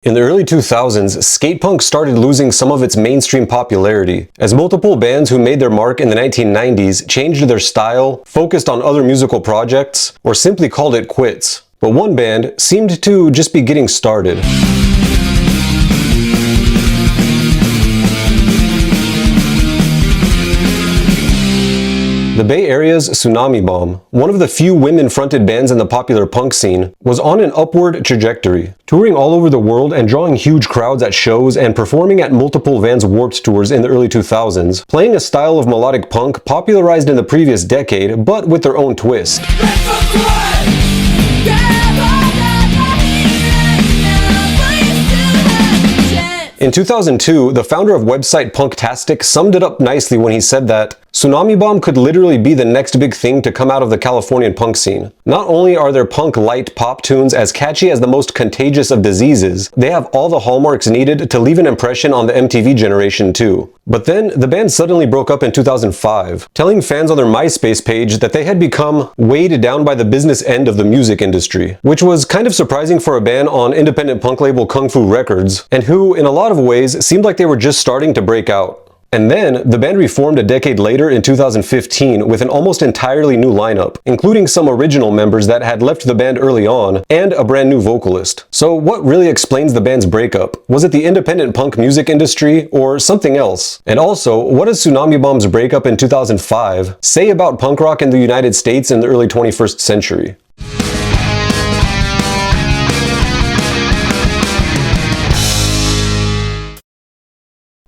In the early 2000s, skate punk started losing some of its mainstream popularity, as multiple bands who made their mark in the 1990s changed their style, focused on other musical projects, or simply called it quits. But one band seemed to just be getting started. The Bay Area's Tsunami Bomb, one of the few women-fronted bands in the popular punk scene, was on an upward trajectory, touring all over the world and drawing huge crowds at shows and performing at multiple Vans Warped tours in the early 2000s, playing a style of melodic punk popularized in the previous decade, but with their own twist. In 2002, the founder of website Punktastic summed it up nicely when he said that Tsunami Bomb could literally be the next big thing to come out of the Californian punk scene. Not only are their punk light pop tunes as catchy as the most contagious of diseases, they have all the hallmarks needed to leave an impression on the MTV generation too. But then, the band suddenly broke up in 2005, telling fans on their MySpace page that they had become weighed down by the business end of the music industry, which was kind of surprising for a band on independent punk label Kung Fu Records, and who, in a lot of ways, seemed like they were just starting to break out. And then, the band reformed a decade later in 2015 with an almost entirely new lineup, including some original members that had left the band early on, and a brand new vocalist. So what really explains the band's breakup? Was it the independent punk music industry, or something else? And also, what does Tsunami Bomb's breakup in 2005 say about punk rock in the United States in the early 21st century?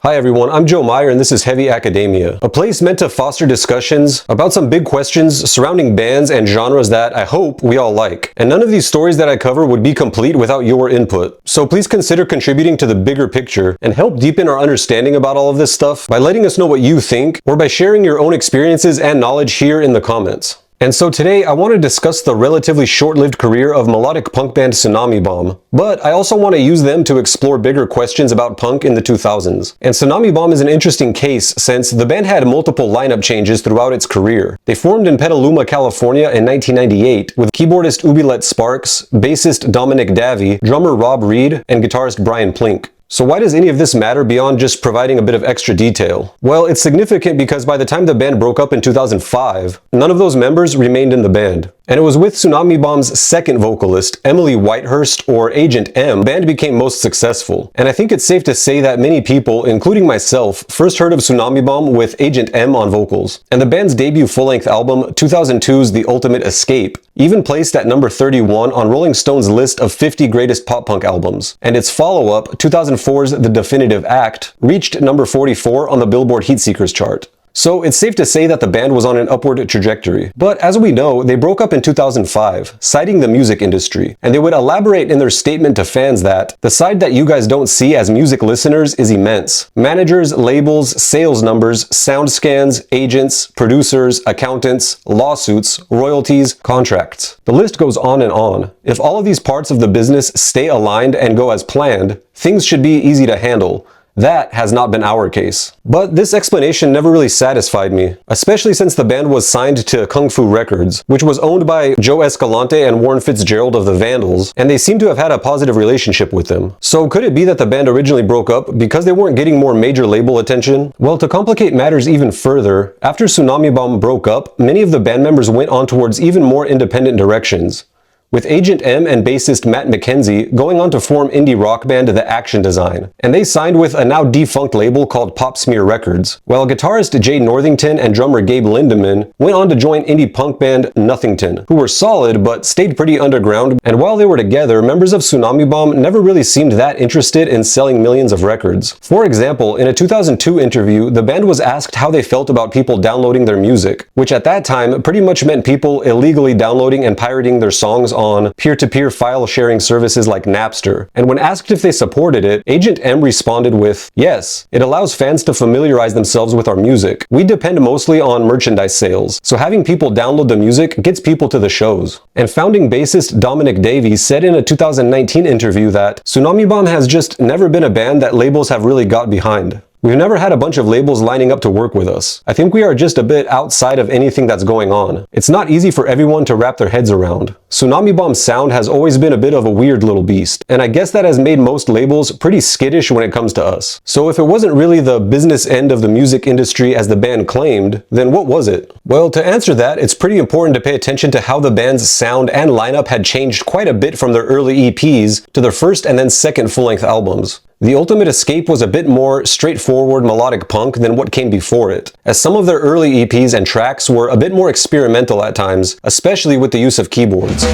Hi everyone, I'm Joe Meyer and this is Heavy Academia, a place meant to foster discussions about some big questions surrounding bands and genres that I hope we all like. And none of these stories that I cover would be complete without your input. So please consider contributing to the bigger picture and help deepen our understanding about all of this stuff by letting us know what you think or by sharing your own experiences and knowledge here in the comments. And so today I want to discuss the relatively short-lived career of melodic punk band Tsunami Bomb, but I also want to use them to explore bigger questions about punk in the 2000s. And Tsunami Bomb is an interesting case since the band had multiple lineup changes throughout its career. They formed in Petaluma, California in 1998 with keyboardist Ubilet Sparks, bassist Dominic Davey, drummer Rob Reed, and guitarist Brian Plink. So why does any of this matter beyond just providing a bit of extra detail? Well, it's significant because by the time the band broke up in 2005, none of those members remained in the band. And it was with Tsunami Bomb's second vocalist, Emily Whitehurst, or Agent M, the band became most successful. And I think it's safe to say that many people, including myself, first heard of Tsunami Bomb with Agent M on vocals. And the band's debut full-length album, 2002's The Ultimate Escape, even placed at number 31 on Rolling Stone's list of 50 greatest pop-punk albums. And its follow-up, 2004's The Definitive Act, reached number 44 on the Billboard Heatseekers chart. So it's safe to say that the band was on an upward trajectory. But as we know, they broke up in 2005, citing the music industry, and they would elaborate in their statement to fans that the side that you guys don't see as music listeners is immense. Managers, labels, sales numbers, sound scans, agents, producers, accountants, lawsuits, royalties, contracts. The list goes on and on. If all of these parts of the business stay aligned and go as planned, things should be easy to handle. That has not been our case. But this explanation never really satisfied me, especially since the band was signed to Kung Fu Records, which was owned by Joe Escalante and Warren Fitzgerald of the Vandals, and they seem to have had a positive relationship with them. So could it be that the band originally broke up because they weren't getting more major label attention? Well, to complicate matters even further, after Tsunami Bomb broke up, many of the band members went on towards even more independent directions, with Agent M and bassist Matt McKenzie going on to form indie rock band The Action Design, and they signed with a now defunct label called Pop Smear Records, while guitarist Jay Northington and drummer Gabe Lindemann went on to join indie punk band Nothington, who were solid but stayed pretty underground, and while they were together, members of Tsunami Bomb never really seemed that interested in selling millions of records. For example, in a 2002 interview, the band was asked how they felt about people downloading their music, which at that time pretty much meant people illegally downloading and pirating their songs on peer-to-peer file sharing services like Napster. And when asked if they supported it, Agent M responded with, "Yes, it allows fans to familiarize themselves with our music. We depend mostly on merchandise sales, so having people download the music gets people to the shows." And founding bassist Dominic Davey said in a 2019 interview that Tsunami Bomb has just never been a band that labels have really got behind. We've never had a bunch of labels lining up to work with us. I think we are just a bit outside of anything that's going on. It's not easy for everyone to wrap their heads around. Tsunami Bomb's sound has always been a bit of a weird little beast, and I guess that has made most labels pretty skittish when it comes to us. So if it wasn't really the business end of the music industry as the band claimed, then what was it? Well, to answer that, it's pretty important to pay attention to how the band's sound and lineup had changed quite a bit from their early EPs to their first and then second full-length albums. The Ultimate Escape was a bit more straightforward melodic punk than what came before it, as some of their early EPs and tracks were a bit more experimental at times, especially with the use of keyboards.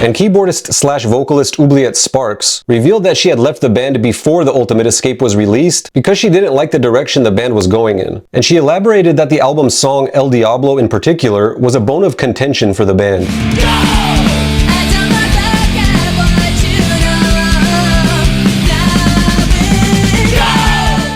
And keyboardist/vocalist Oubliette Sparks revealed that she had left the band before The Ultimate Escape was released because she didn't like the direction the band was going in. And she elaborated that the album's song El Diablo in particular was a bone of contention for the band.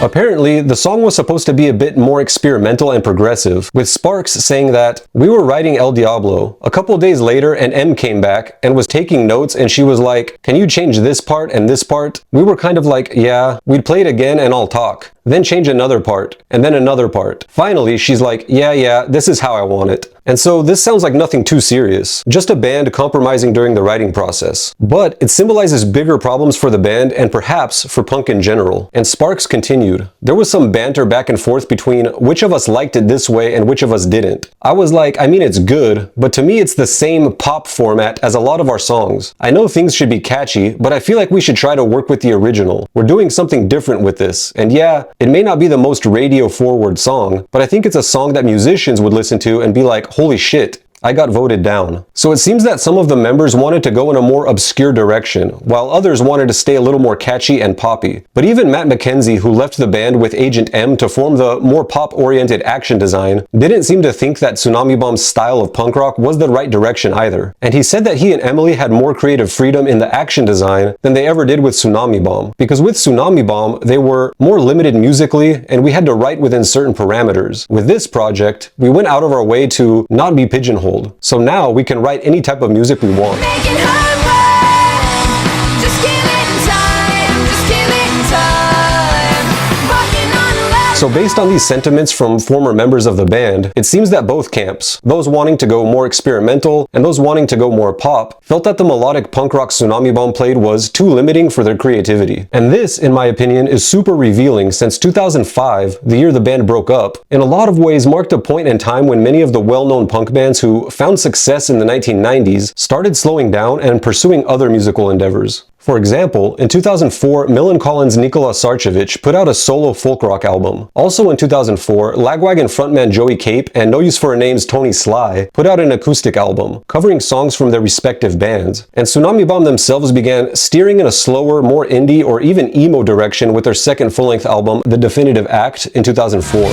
Apparently, the song was supposed to be a bit more experimental and progressive, with Sparks saying that, "We were writing El Diablo. A couple days later, an M came back and was taking notes and she was like, 'Can you change this part and this part?' We were kind of like, 'Yeah.' We'd play it again and I'll talk. Then change another part, and then another part. Finally, she's like, 'Yeah, this is how I want it.' And so this sounds like nothing too serious, just a band compromising during the writing process. But it symbolizes bigger problems for the band and perhaps for punk in general. And Sparks continued, "There was some banter back and forth between which of us liked it this way and which of us didn't. I was like, I mean it's good, but to me it's the same pop format as a lot of our songs. I know things should be catchy, but I feel like we should try to work with the original. We're doing something different with this. And yeah, it may not be the most radio-forward song, but I think it's a song that musicians would listen to and be like, holy shit, I got voted down." So it seems that some of the members wanted to go in a more obscure direction, while others wanted to stay a little more catchy and poppy. But even Matt McKenzie, who left the band with Agent M to form the more pop-oriented Action Design, didn't seem to think that Tsunami Bomb's style of punk rock was the right direction either. And he said that he and Emily had more creative freedom in the Action Design than they ever did with Tsunami Bomb. Because with Tsunami Bomb, they were more limited musically, and we had to write within certain parameters. With this project, we went out of our way to not be pigeonholed. So now we can write any type of music we want. So based on these sentiments from former members of the band, it seems that both camps, those wanting to go more experimental and those wanting to go more pop, felt that the melodic punk rock Tsunami Bomb played was too limiting for their creativity. And this, in my opinion, is super revealing since 2005, the year the band broke up, in a lot of ways marked a point in time when many of the well-known punk bands who found success in the 1990s started slowing down and pursuing other musical endeavors. For example, in 2004, Millencolin's Nikola Sarcevic put out a solo folk rock album. Also in 2004, Lagwagon frontman Joey Cape and No Use for a Name's Tony Sly put out an acoustic album, covering songs from their respective bands. And Tsunami Bomb themselves began steering in a slower, more indie or even emo direction with their second full-length album, The Definitive Act, in 2004.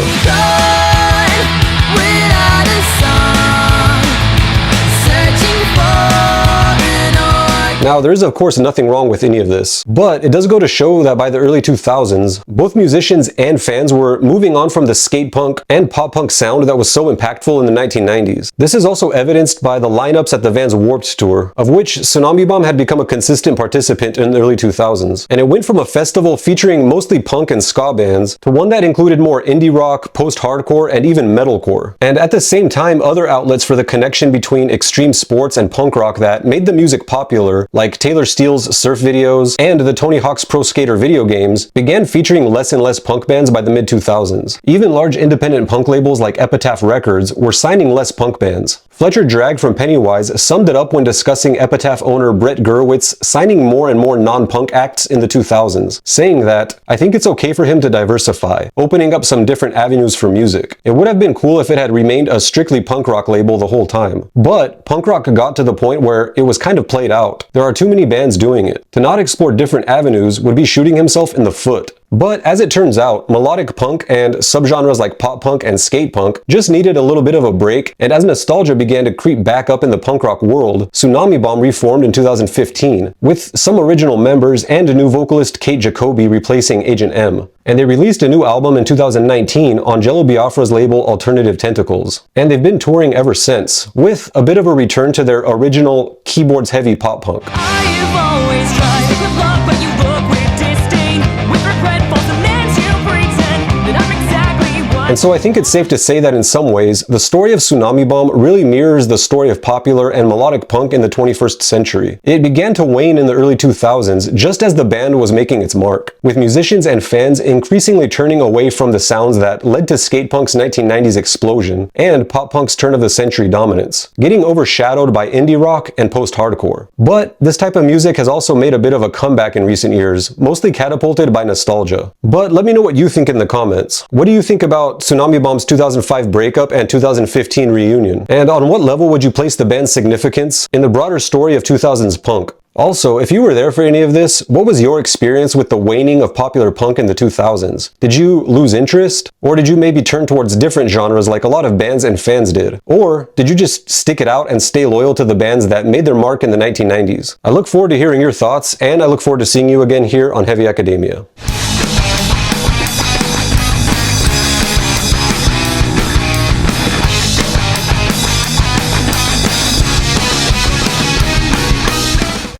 Now, there is of course nothing wrong with any of this, but it does go to show that by the early 2000s, both musicians and fans were moving on from the skate punk and pop punk sound that was so impactful in the 1990s. This is also evidenced by the lineups at the Vans Warped Tour, of which Tsunami Bomb had become a consistent participant in the early 2000s. And it went from a festival featuring mostly punk and ska bands to one that included more indie rock, post-hardcore, and even metalcore. And at the same time, other outlets for the connection between extreme sports and punk rock that made the music popular, like Taylor Steele's surf videos and the Tony Hawk's Pro Skater video games, began featuring less and less punk bands by the mid-2000s. Even large independent punk labels like Epitaph Records were signing less punk bands. Fletcher Drag from Pennywise summed it up when discussing Epitaph owner Brett Gurewitz signing more and more non-punk acts in the 2000s, saying that, "I think it's okay for him to diversify, opening up some different avenues for music. It would have been cool if it had remained a strictly punk rock label the whole time. But punk rock got to the point where it was kind of played out. There are too many bands doing it. To not explore different avenues would be shooting himself in the foot." But as it turns out, melodic punk and subgenres like pop punk and skate punk just needed a little bit of a break, and as nostalgia began to creep back up in the punk rock world, Tsunami Bomb reformed in 2015, with some original members and a new vocalist Kate Jacoby replacing Agent M. And they released a new album in 2019 on Jello Biafra's label Alternative Tentacles. And they've been touring ever since, with a bit of a return to their original keyboards-heavy pop punk. I've always tried to love, but you look with disdain, with regretful demands you pretend that I'm exactly what. And so I think it's safe to say that in some ways, the story of Tsunami Bomb really mirrors the story of popular and melodic punk in the 21st century. It began to wane in the early 2000s, just as the band was making its mark, with musicians and fans increasingly turning away from the sounds that led to skate punk's 1990s explosion and pop punk's turn-of-the-century dominance, getting overshadowed by indie rock and post-hardcore. But this type of music has also made a bit of a comeback in recent years, mostly catapulted by nostalgia. But let me know what you think in the comments. What do you think about Tsunami Bomb's 2005 breakup and 2015 reunion? And on what level would you place the band's significance in the broader story of 2000s punk? Also, if you were there for any of this, what was your experience with the waning of popular punk in the 2000s? Did you lose interest? Or did you maybe turn towards different genres like a lot of bands and fans did? Or did you just stick it out and stay loyal to the bands that made their mark in the 1990s? I look forward to hearing your thoughts, and I look forward to seeing you again here on Heavy Academia.